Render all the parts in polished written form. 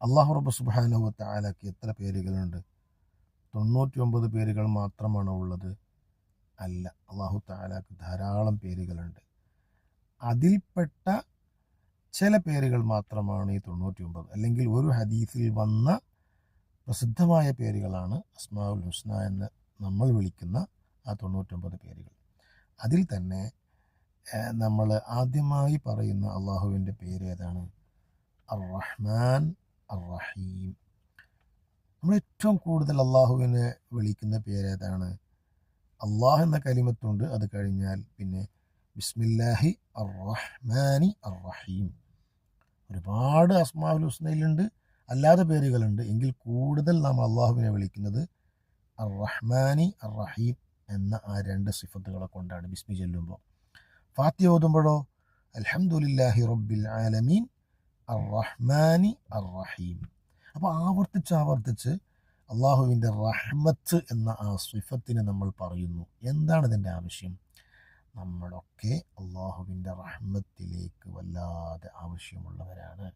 അള്ളാഹു റബ്ബ് സുബ്ഹാനഹു വ തആലക്ക് എത്ര പേരുകളുണ്ട്? 99 പേരുകൾ മാത്രമാണോ ഉള്ളത്? അല്ല, അള്ളാഹു തആലക്ക് ധാരാളം പേരുകളുണ്ട്. അതിൽപ്പെട്ട ചില പേരുകൾ മാത്രമാണ് ഈ 99, അല്ലെങ്കിൽ ഒരു ഹദീസിൽ വന്ന പ്രസിദ്ധമായ പേരുകളാണ് അസ്മാഉൽ ഹുസ്ന എന്ന് നമ്മൾ വിളിക്കുന്ന ആ 99 പേരുകൾ. അതിൽ തന്നെ നമ്മൾ ആദ്യമായി പറയുന്ന അള്ളാഹുവിൻ്റെ പേര് ഏതാണ്? അർ റഹ്മാൻ അർ റഹീം. നമ്മൾ ഏറ്റവും കൂടുതൽ അള്ളാഹുവിനെ വിളിക്കുന്ന പേര് ഏതാണ്? അള്ളാഹ് എന്ന കലിമത്തുണ്ട്, അത് കഴിഞ്ഞാൽ പിന്നെ ബിസ്മില്ലാഹി അർ റഹ്മാനി അർ റഹീം. ഒരുപാട് അസ്മാഉൽ ഹുസ്നയിലുണ്ട്, അല്ലാതെ പേരുകളുണ്ട്, എങ്കിൽ കൂടുതൽ നാം അള്ളാഹുവിനെ വിളിക്കുന്നത് അർ റഹ്മാനി അർ റഹീം എന്ന ആ രണ്ട് സിഫത്തുകളെ കൊണ്ടാണ് ബിസ്മി ചൊല്ലുമ്പോൾ. ഫാത്തിഹ ഓതുമ്പോഴോ അൽഹംദുലില്ലാഹി റബ്ബിൽ ആലമീൻ അർ റഹ്മാനി അർ റഹീം. അപ്പോൾ ആവർത്തിച്ച് അള്ളാഹുവിൻ്റെ റഹ്മത്ത് എന്ന ആ സിഫത്തിനെ നമ്മൾ പറയുന്നു. എന്താണ് ഇതിൻ്റെ ആവശ്യം? നമ്മളൊക്കെ അള്ളാഹുവിൻ്റെ റഹ്മത്തിലേക്ക് വല്ലാതെ ആവശ്യമുള്ളവരാണ്.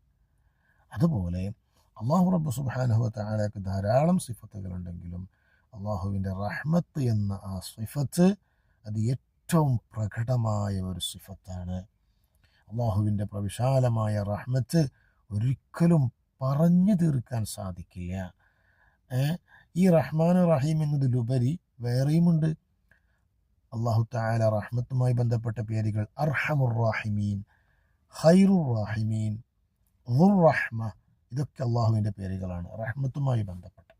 അതുപോലെ അള്ളാഹു റബ്ബ് സുബ്ഹാനഹു വ തആലക്ക് ധാരാളം സിഫത്തുകളുണ്ടെങ്കിലും അള്ളാഹുവിൻ്റെ റഹ്മത്ത് എന്ന ആ സിഫത്ത് അത് ഏറ്റവും പ്രകടമായ ഒരു സിഫത്താണ്. അള്ളാഹുവിൻ്റെ പ്രവിശാലമായ റഹ്മത്ത് ഒരിക്കലും പറഞ്ഞു തീർക്കാൻ സാധിക്കില്ല. ഈ റഹ്മാൻ റഹീം എന്നതിലുപരി വേറെയുമുണ്ട്. അള്ളാഹു തആല റഹ്മത്തുമായി ബന്ധപ്പെട്ട പേരുകൾ അർഹമുർ റാഹിമീൻ, ഖൈറുർ റാഹിമീൻ, ദുർ റഹ്മ, ഇതൊക്കെ അള്ളാഹുവിൻ്റെ പേരുകളാണ് റഹ്മത്തുമായി ബന്ധപ്പെട്ട.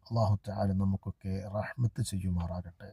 അള്ളാഹു തആല നമുക്കൊക്കെ റഹ്മത്ത് ചെയ്യുമാറാകട്ടെ.